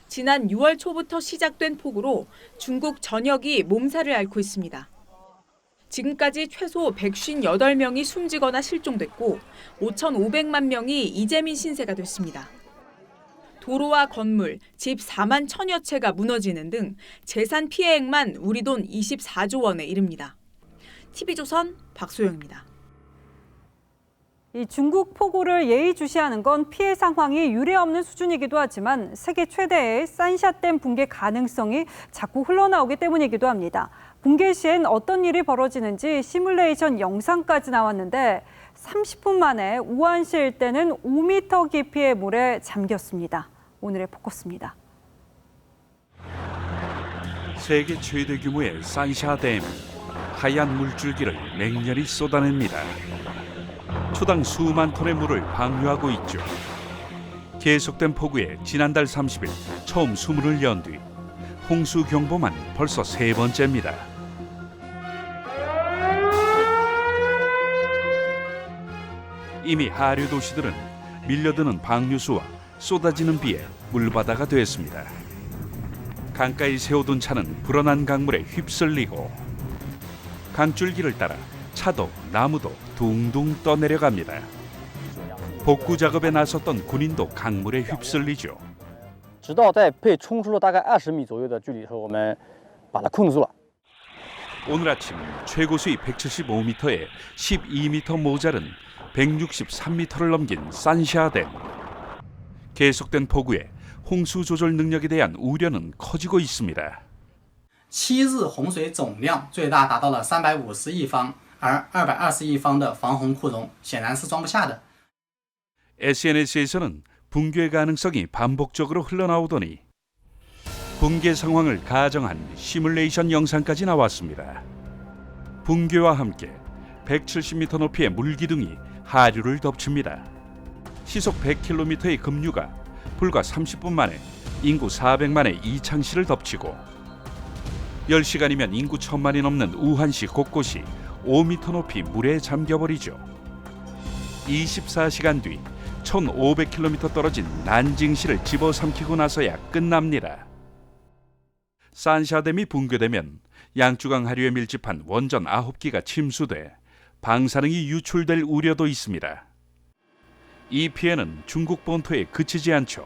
지난 6월 초부터 시작된 폭우로 중국 전역이 몸살을 앓고 있습니다. 지금까지 최소 158명이 숨지거나 실종됐고 5,500만 명이 이재민 신세가 됐습니다. 도로와 건물, 집 4만 1,000여 채가 무너지는 등 재산 피해액만 우리 돈 24조 원에 이릅니다. TV조선 박소영입니다. 이 중국 폭우를 예의주시하는 건 피해 상황이 유례없는 수준이기도 하지만 세계 최대의 산샤댐 붕괴 가능성이 자꾸 흘러나오기 때문이기도 합니다. 붕괴 시엔 어떤 일이 벌어지는지 시뮬레이션 영상까지 나왔는데 30분 만에 우한시 일대는 5m 깊이의 물에 잠겼습니다. 오늘의 포커스입니다. 세계 최대 규모의 산샤댐, 하얀 물줄기를 맹렬히 쏟아냅니다. 초당 수만 톤의 물을 방류하고 있죠. 계속된 폭우에 지난달 30일 처음 수문을 연 뒤 홍수 경보만 벌써 3번째입니다. 이미 하류 도시들은 밀려드는 방류수와 쏟아지는 비에 물바다가 됐습니다. 강가에 세워둔 차는 불어난 강물에 휩쓸리고 강줄기를 따라 차도 나무도 둥둥 떠내려갑니다. 복구 작업에 나섰던 군인도 강물에 휩쓸리죠. 直到在被冲出了大概20米左右的距离时候，我们把它控制住了。 오늘 아침 최고 수위 175m에 12m 모자른 163m를 넘긴 산샤댐. 계속된 폭우에 홍수 조절 능력에 대한 우려는 커지고 있습니다. 7日洪水总量最大达到了350亿方，而220亿方的防洪库容显然是装不下的。 SNS에서는 붕괴 가능성이 반복적으로 흘러나오더니 붕괴 상황을 가정한 시뮬레이션 영상까지 나왔습니다. 붕괴와 함께 170m 높이의 물기둥이 하류를 덮칩니다. 시속 100km의 급류가 불과 30분 만에 인구 400만의 이창시를 덮치고 10시간이면 인구 1000만이 넘는 우한시 곳곳이 5m 높이 물에 잠겨버리죠. 24시간 뒤 1500km 떨어진 난징시를 집어삼키고 나서야 끝납니다. 산샤댐이 붕괴되면 양쯔강 하류에 밀집한 원전 9기가 침수돼 방사능이 유출될 우려도 있습니다. 이 피해는 중국 본토에 그치지 않죠.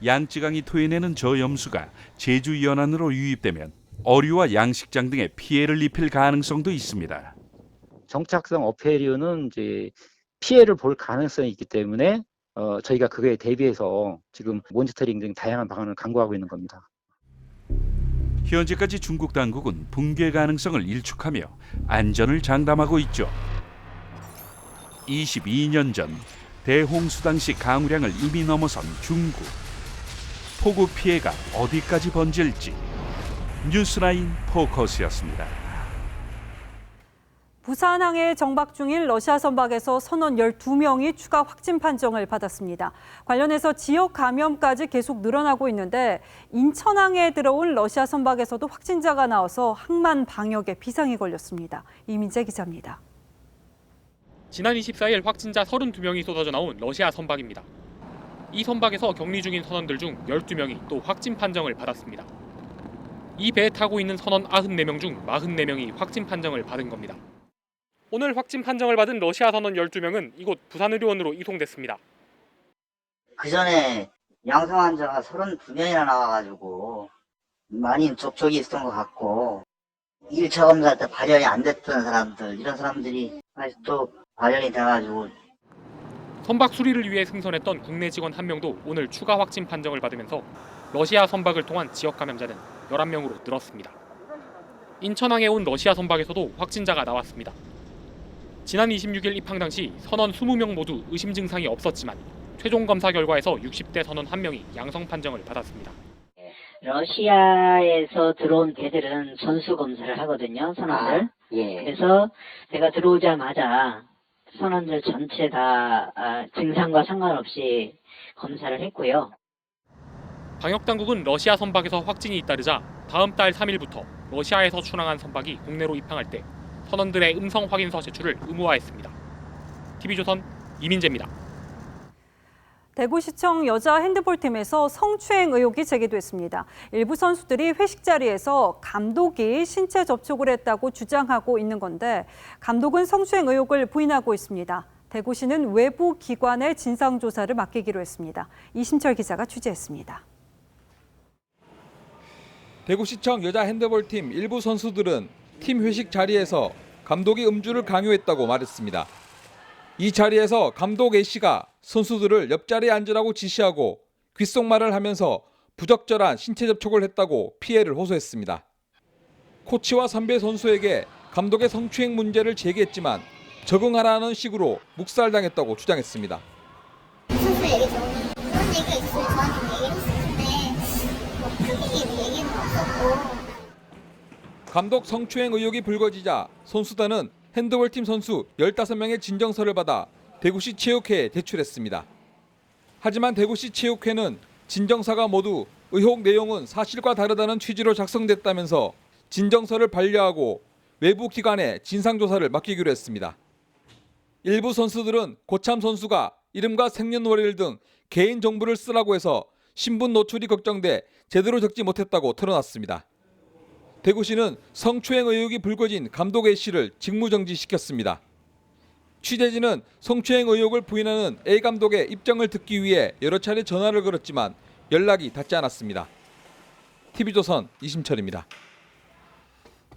양쯔강이 토해내는 저염수가 제주 연안으로 유입되면 어류와 양식장 등에 피해를 입힐 가능성도 있습니다. 정착성 어패류는 이제 피해를 볼 가능성이 있기 때문에 저희가 그거에 대비해서 지금 모니터링 등 다양한 방안을 강구하고 있는 겁니다. 현재까지 중국 당국은 붕괴 가능성을 일축하며 안전을 장담하고 있죠. 22년 전 대홍수 당시 강우량을 이미 넘어선 중국. 폭우 피해가 어디까지 번질지 뉴스나인 포커스였습니다. 부산항에 정박 중인 러시아 선박에서 선원 12명이 추가 확진 판정을 받았습니다. 관련해서 지역 감염까지 계속 늘어나고 있는데 인천항에 들어온 러시아 선박에서도 확진자가 나와서 항만 방역에 비상이 걸렸습니다. 이민재 기자입니다. 지난 24일 확진자 32명이 쏟아져 나온 러시아 선박입니다. 이 선박에서 격리 중인 선원들 중 12명이 또 확진 판정을 받았습니다. 이 배에 타고 있는 선원 94명 중 44명이 확진 판정을 받은 겁니다. 오늘 확진 판정을 받은 러시아 선원 12명은 이곳 부산의료원으로 이송됐습니다. 그 전에 양성 환자가 32명이나 나와가지고 많이 접촉이 있었던 것 같고 1차 검사 때 발현이 안 됐던 사람들, 이런 사람들이 또 발현이 돼가지고 선박 수리를 위해 승선했던 국내 직원 1명도 오늘 추가 확진 판정을 받으면서 러시아 선박을 통한 지역 감염자는 11명으로 늘었습니다. 인천항에 온 러시아 선박에서도 확진자가 나왔습니다. 지난 26일 입항 당시 선원 20명 모두 의심 증상이 없었지만 최종 검사 결과에서 60대 선원 1명이 양성 판정을 받았습니다. 러시아에서 들어온 배들은 전수 검사를 하거든요, 선원들. 예. 그래서 제가 들어오자마자 선원들 전체 다 증상과 상관없이 검사를 했고요. 방역당국은 러시아 선박에서 확진이 잇따르자 다음 달 3일부터 러시아에서 출항한 선박이 국내로 입항할 때 선원들의 음성 확인서 제출을 의무화했습니다. TV조선 이민재입니다. 대구시청 여자 핸드볼팀에서 성추행 의혹이 제기됐습니다. 일부 선수들이 회식 자리에서 감독이 신체 접촉을 했다고 주장하고 있는 건데 감독은 성추행 의혹을 부인하고 있습니다. 대구시는 외부 기관의 진상조사를 맡기기로 했습니다. 이심철 기자가 취재했습니다. 대구시청 여자 핸드볼팀 일부 선수들은 팀 회식 자리에서 감독이 음주를 강요했다고 말했습니다. 이 자리에서 감독 A씨가 선수들을 옆자리에 앉으라고 지시하고 귓속말을 하면서 부적절한 신체 접촉을 했다고 피해를 호소했습니다. 코치와 선배 선수에게 감독의 성추행 문제를 제기했지만 적응하라는 식으로 묵살당했다고 주장했습니다. 선수에게 그런 얘기가 있으면 저한테 얘기를 했을 텐데 크게 얘기는 없었고. 감독 성추행 의혹이 불거지자 선수단은 핸드볼팀 선수 15명의 진정서를 받아 대구시 체육회에 제출했습니다. 하지만 대구시 체육회는 진정서가 모두 의혹 내용은 사실과 다르다는 취지로 작성됐다면서 진정서를 반려하고 외부 기관에 진상조사를 맡기기로 했습니다. 일부 선수들은 고참 선수가 이름과 생년월일 등 개인 정보를 쓰라고 해서 신분 노출이 걱정돼 제대로 적지 못했다고 털어놨습니다. 대구시는 성추행 의혹이 불거진 감독 A씨를 직무정지시켰습니다. 취재진은 성추행 의혹을 부인하는 A 감독의 입장을 듣기 위해 여러 차례 전화를 걸었지만 연락이 닿지 않았습니다. TV조선 이심철입니다.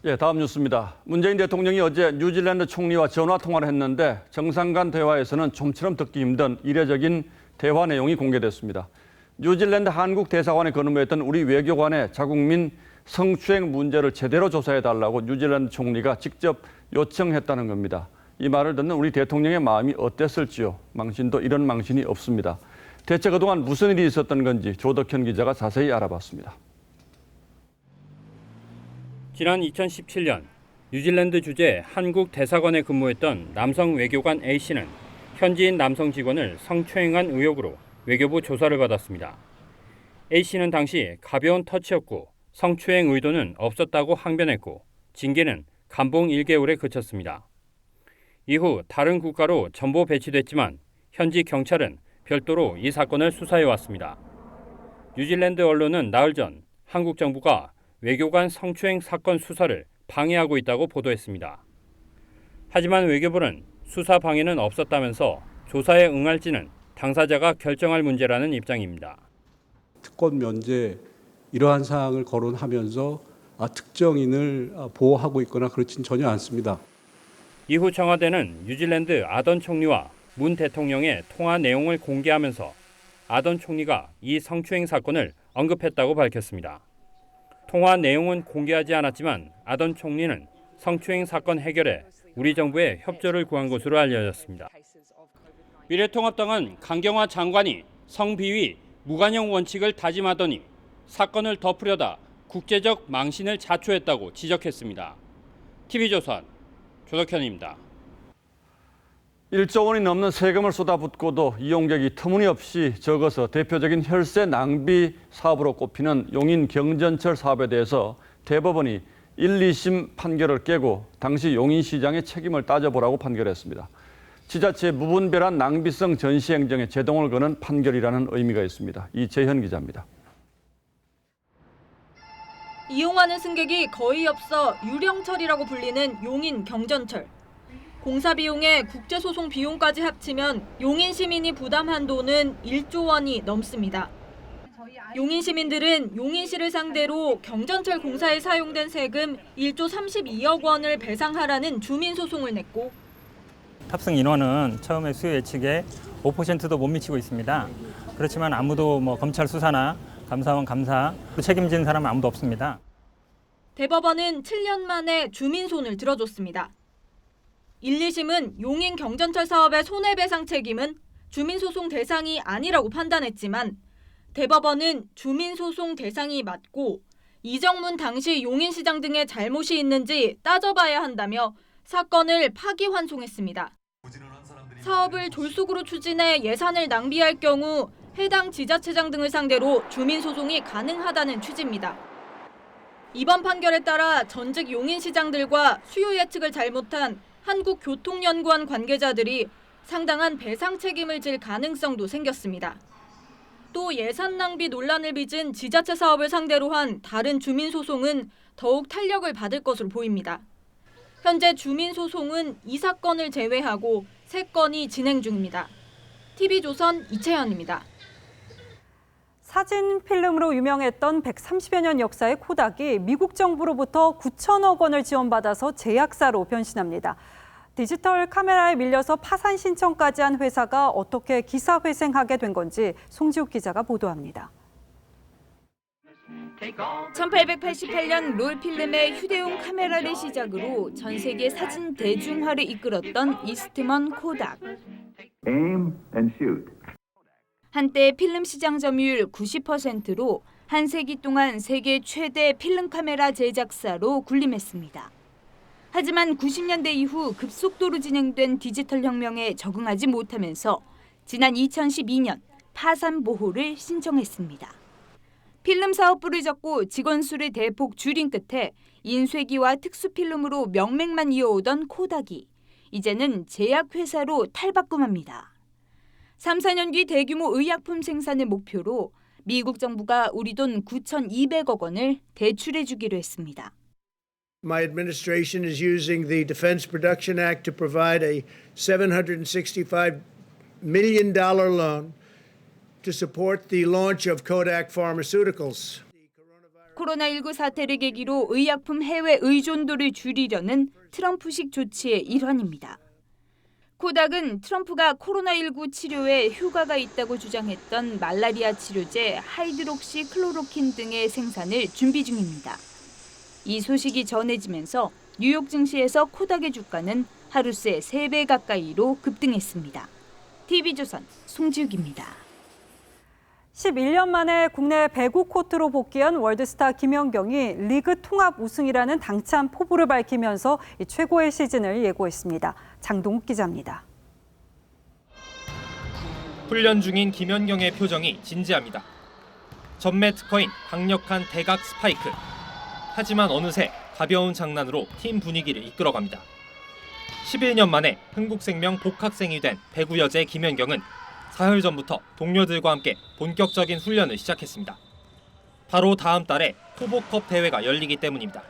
예, 다음 뉴스입니다. 문재인 대통령이 어제 뉴질랜드 총리와 전화 통화를 했는데 정상 간 대화에서는 좀처럼 듣기 힘든 이례적인 대화 내용이 공개됐습니다. 뉴질랜드 한국 대사관에 거느무했던 우리 외교관의 자국민 성추행 문제를 제대로 조사해달라고 뉴질랜드 총리가 직접 요청했다는 겁니다. 이 말을 듣는 우리 대통령의 마음이 어땠을지요? 망신도 이런 망신이 없습니다. 대체 그동안 무슨 일이 있었던 건지 조덕현 기자가 자세히 알아봤습니다. 지난 2017년 뉴질랜드 주재 한국 대사관에 근무했던 남성 외교관 A씨는 현지인 남성 직원을 성추행한 의혹으로 외교부 조사를 받았습니다. A씨는 당시 가벼운 터치였고 성추행 의도는 없었다고 항변했고 징계는 감봉 1개월에 그쳤습니다. 이후 다른 국가로 전보 배치됐지만 현지 경찰은 별도로 이 사건을 수사해왔습니다. 뉴질랜드 언론은 나흘 전 한국 정부가 외교관 성추행 사건 수사를 방해하고 있다고 보도했습니다. 하지만 외교부는 수사 방해는 없었다면서 조사에 응할지는 당사자가 결정할 문제라는 입장입니다. 특권 면제 이러한 사항을 거론하면서 특정인을 보호하고 있거나 그렇진 전혀 않습니다. 이후 청와대는 뉴질랜드 아던 총리와 문 대통령의 통화 내용을 공개하면서 아던 총리가 이 성추행 사건을 언급했다고 밝혔습니다. 통화 내용은 공개하지 않았지만 아던 총리는 성추행 사건 해결에 우리 정부의 협조를 구한 것으로 알려졌습니다. 미래통합당은 강경화 장관이 성비위 무관용 원칙을 다짐하더니 사건을 덮으려다 국제적 망신을 자초했다고 지적했습니다. TV조선 조덕현입니다. 1조 원이 넘는 세금을 쏟아붓고도 이용객이 터무니없이 적어서 대표적인 혈세 낭비 사업으로 꼽히는 용인 경전철 사업에 대해서 대법원이 1, 2심 판결을 깨고 당시 용인시장의 책임을 따져보라고 판결했습니다. 지자체의 무분별한 낭비성 전시행정에 제동을 거는 판결이라는 의미가 있습니다. 이재현 기자입니다. 이용하는 승객이 거의 없어 유령철이라고 불리는 용인 경전철. 공사 비용에 국제소송 비용까지 합치면 용인 시민이 부담한 돈은 1조 원이 넘습니다. 용인 시민들은 용인시를 상대로 경전철 공사에 사용된 세금 1조 32억 원을 배상하라는 주민소송을 냈고 탑승 인원은 처음에 수요 예측에 5%도 못 미치고 있습니다. 그렇지만 아무도 검찰 수사나 감사원 감사 책임진 사람은 아무도 없습니다. 대법원은 7년 만에 주민손을 들어줬습니다. 1, 2심은 용인 경전철 사업의 손해배상 책임은 주민소송 대상이 아니라고 판단했지만 대법원은 주민소송 대상이 맞고 이정문 당시 용인시장 등의 잘못이 있는지 따져봐야 한다며 사건을 파기환송했습니다. 사업을 졸속으로 추진해 예산을 낭비할 경우 해당 지자체장 등을 상대로 주민소송이 가능하다는 취지입니다. 이번 판결에 따라 전직 용인시장들과 수요 예측을 잘못한 한국교통연구원 관계자들이 상당한 배상 책임을 질 가능성도 생겼습니다. 또 예산 낭비 논란을 빚은 지자체 사업을 상대로 한 다른 주민소송은 더욱 탄력을 받을 것으로 보입니다. 현재 주민소송은 이 사건을 제외하고 3건이 진행 중입니다. TV조선 이채연입니다. 사진 필름으로 유명했던 130여 년 역사의 코닥이 미국 정부로부터 9천억 원을 지원받아서 제약사로 변신합니다. 디지털 카메라에 밀려서 파산 신청까지 한 회사가 어떻게 기사회생하게 된 건지 송지욱 기자가 보도합니다. 1888년 롤필름의 휴대용 카메라를 시작으로 전 세계 사진 대중화를 이끌었던 이스트먼 코닥. 한때 필름 시장 점유율 90%로 한 세기 동안 세계 최대 필름 카메라 제작사로 군림했습니다. 하지만 90년대 이후 급속도로 진행된 디지털 혁명에 적응하지 못하면서 지난 2012년 파산 보호를 신청했습니다. 필름 사업부를 접고 직원 수를 대폭 줄인 끝에 인쇄기와 특수필름으로 명맥만 이어오던 코닥이 이제는 제약회사로 탈바꿈합니다. 3, 4년 뒤 대규모 의약품 생산을 목표로 미국 정부가 우리 돈 9,200억 원을 대출해 주기로 했습니다. My administration is using the Defense Production Act to provide a $765 million loan to support the launch of Kodak Pharmaceuticals. 코로나19 사태를 계기로 의약품 해외 의존도를 줄이려는 트럼프식 조치의 일환입니다. 코닥은 트럼프가 코로나19 치료에 효과가 있다고 주장했던 말라리아 치료제 하이드록시 클로로킨 등의 생산을 준비 중입니다. 이 소식이 전해지면서 뉴욕 증시에서 코닥의 주가는 하루 새 3배 가까이로 급등했습니다. TV조선 송지욱입니다. 11년 만에 국내 배구 코트로 복귀한 월드스타 김연경이 리그 통합 우승이라는 당찬 포부를 밝히면서 최고의 시즌을 예고했습니다. 장동욱 기자입니다. 훈련 중인 김연경의 표정이 진지합니다. 전매 특허인 강력한 대각 스파이크. 하지만 어느새 가벼운 장난으로 팀 분위기를 이끌어갑니다. 11년 만에 흥국생명 복학생이 된 배구 여제 김연경은 사흘 전부터 동료들과 함께 본격적인 훈련을 시작했습니다. 바로 다음 달에 토보컵 대회가 열리기 때문입니다.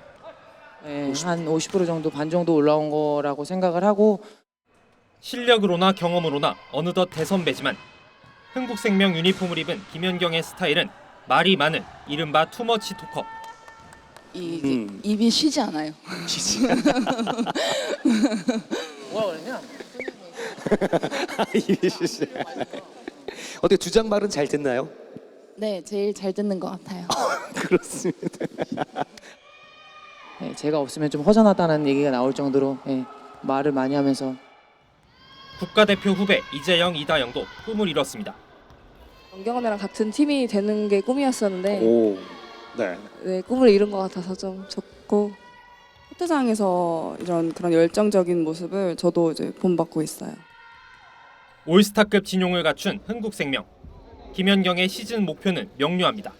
한 50% 정도 반 정도 올라온 거라고 생각을 하고 실력으로나 경험으로나 어느덧 대선배지만 흥국생명 유니폼을 입은 김연경의 스타일은 말이 많은 이른바 투머치 토커. 입이 쉬지 않아요. 뭐라 그랬냐? 입이 쉬지. 어떻게 주장말은 잘 듣나요? 네, 제일 잘 듣는 것 같아요. 그렇습니다. 네, 제가 없으면 좀 허전하다는 얘기가 나올 정도로 말을 많이 하면서. 국가대표 후배 이재영, 이다영도 꿈을 이뤘습니다. 연경 언니랑 같은 팀이 되는 게 꿈이었었는데 네, 꿈을 이룬 것 같아서 좀 좋고 코트장에서 이런 그런 열정적인 모습을 저도 이제 본받고 있어요. 올스타급 진용을 갖춘 흥국생명. 김연경의 시즌 목표는 명료합니다.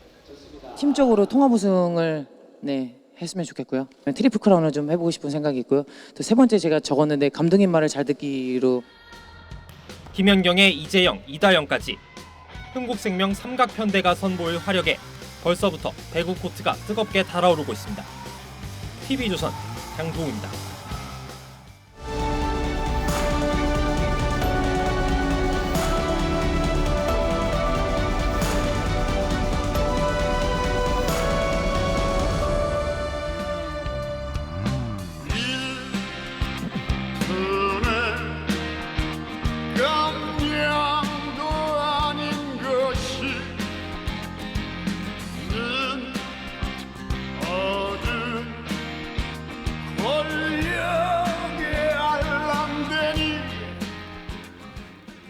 팀적으로 통합 우승을 했으면 좋겠고요. 트리플 크라운을 좀 해보고 싶은 생각이 있고요. 또 세 번째 제가 적었는데 감독님 말을 잘 듣기로. 김연경의 이재영, 이다영까지 흥국생명 삼각편대가 선보일 화력에 벌써부터 배구 코트가 뜨겁게 달아오르고 있습니다. TV조선 장도우입니다.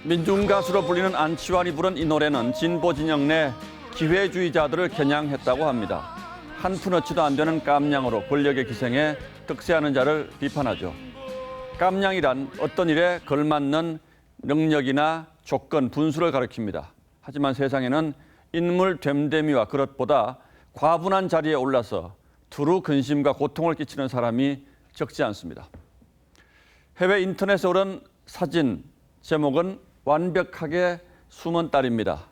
민중가수로 불리는 안치환이 부른 이 노래는 진보 진영 내 기회주의자들을 겨냥했다고 합니다. 한 푼어치도 안 되는 깜냥으로 권력에 기생해 득세하는 자를 비판하죠. 깜냥이란 어떤 일에 걸맞는 능력이나 조건, 분수를 가리킵니다. 하지만 세상에는 인물 됨됨이와 그릇보다 과분한 자리에 올라서 두루 근심과 고통을 끼치는 사람이 적지 않습니다. 해외 인터넷에 오른 사진 제목은 완벽하게 숨은 딸입니다.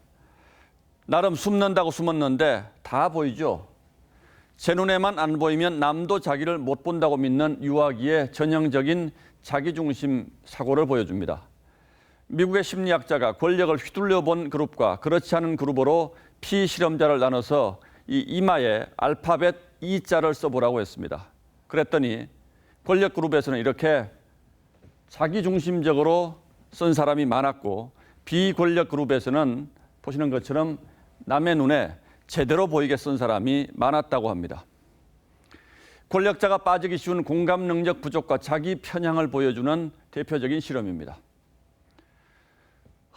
나름 숨는다고 숨었는데 다 보이죠. 제 눈에만 안 보이면 남도 자기를 못 본다고 믿는 유아기의 전형적인 자기중심 사고를 보여줍니다. 미국의 심리학자가 권력을 휘둘려 본 그룹과 그렇지 않은 그룹으로 피실험자를 나눠서 이 이마에 알파벳 E자를 써보라고 했습니다. 그랬더니 권력 그룹에서는 이렇게 자기중심적으로 쓴 사람이 많았고 비권력 그룹에서는 보시는 것처럼 남의 눈에 제대로 보이게 쓴 사람이 많았다고 합니다. 권력자가 빠지기 쉬운 공감 능력 부족과 자기 편향을 보여주는 대표적인 실험입니다.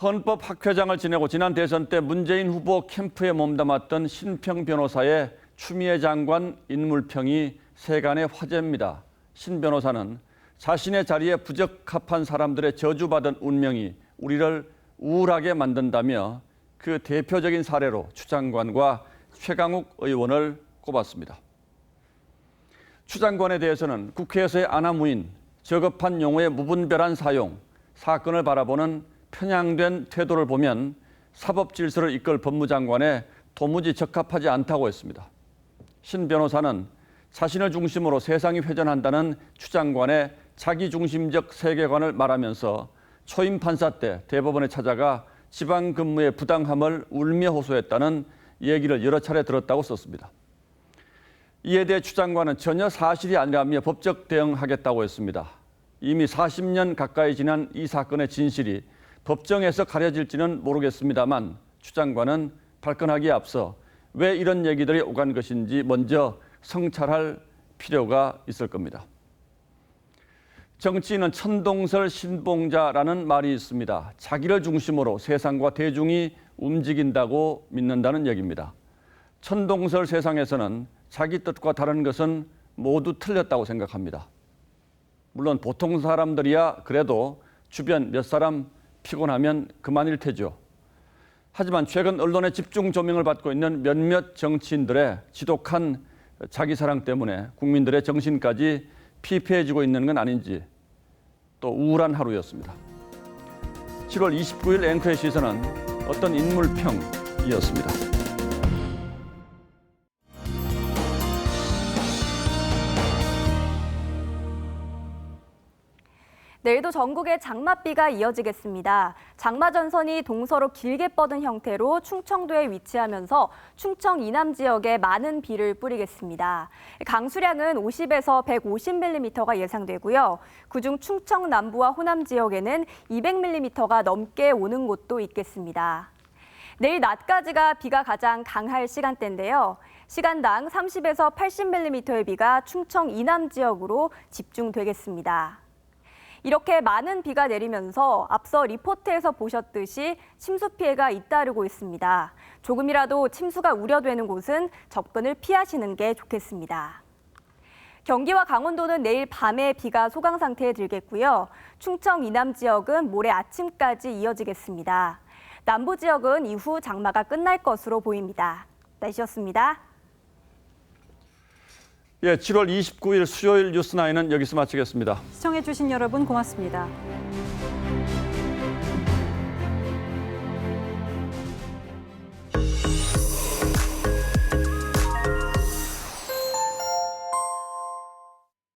헌법학회장을 지내고 지난 대선 때 문재인 후보 캠프에 몸담았던 신평 변호사의 추미애 장관 인물평이 세간의 화제입니다. 신 변호사는 자신의 자리에 부적합한 사람들의 저주받은 운명이 우리를 우울하게 만든다며 그 대표적인 사례로 추 장관과 최강욱 의원을 꼽았습니다. 추 장관에 대해서는 국회에서의 아나무인, 저급한 용어의 무분별한 사용, 사건을 바라보는 편향된 태도를 보면 사법 질서를 이끌 법무장관에 도무지 적합하지 않다고 했습니다. 신 변호사는 자신을 중심으로 세상이 회전한다는 추 장관의 자기중심적 세계관을 말하면서 초임 판사 때 대법원에 찾아가 지방 근무의 부당함을 울며 호소했다는 얘기를 여러 차례 들었다고 썼습니다. 이에 대해 추 장관은 전혀 사실이 아니라며 법적 대응하겠다고 했습니다. 이미 40년 가까이 지난 이 사건의 진실이 법정에서 가려질지는 모르겠습니다만 추 장관은 발끈하기에 앞서 왜 이런 얘기들이 오간 것인지 먼저 성찰할 필요가 있을 겁니다. 정치인은 천동설 신봉자라는 말이 있습니다. 자기를 중심으로 세상과 대중이 움직인다고 믿는다는 얘기입니다. 천동설 세상에서는 자기 뜻과 다른 것은 모두 틀렸다고 생각합니다. 물론 보통 사람들이야 그래도 주변 몇 사람 피곤하면 그만일 테죠. 하지만 최근 언론의 집중 조명을 받고 있는 몇몇 정치인들의 지독한 자기사랑 때문에 국민들의 정신까지 피폐해지고 있는 건 아닌지 또 우울한 하루였습니다. 7월 29일 앵커의 시선은 어떤 인물평이었습니다. 내일도 전국에 장맛비가 이어지겠습니다. 장마 전선이 동서로 길게 뻗은 형태로 충청도에 위치하면서 충청 이남 지역에 많은 비를 뿌리겠습니다. 강수량은 50에서 150mm가 예상되고요. 그중 충청 남부와 호남 지역에는 200mm가 넘게 오는 곳도 있겠습니다. 내일 낮까지가 비가 가장 강할 시간대인데요. 시간당 30에서 80mm의 비가 충청 이남 지역으로 집중되겠습니다. 이렇게 많은 비가 내리면서 앞서 리포트에서 보셨듯이 침수 피해가 잇따르고 있습니다. 조금이라도 침수가 우려되는 곳은 접근을 피하시는 게 좋겠습니다. 경기와 강원도는 내일 밤에 비가 소강 상태에 들겠고요. 충청 이남 지역은 모레 아침까지 이어지겠습니다. 남부 지역은 이후 장마가 끝날 것으로 보입니다. 날씨였습니다. 예, 7월 29일 수요일 뉴스9은 여기서 마치겠습니다. 시청해주신 여러분 고맙습니다.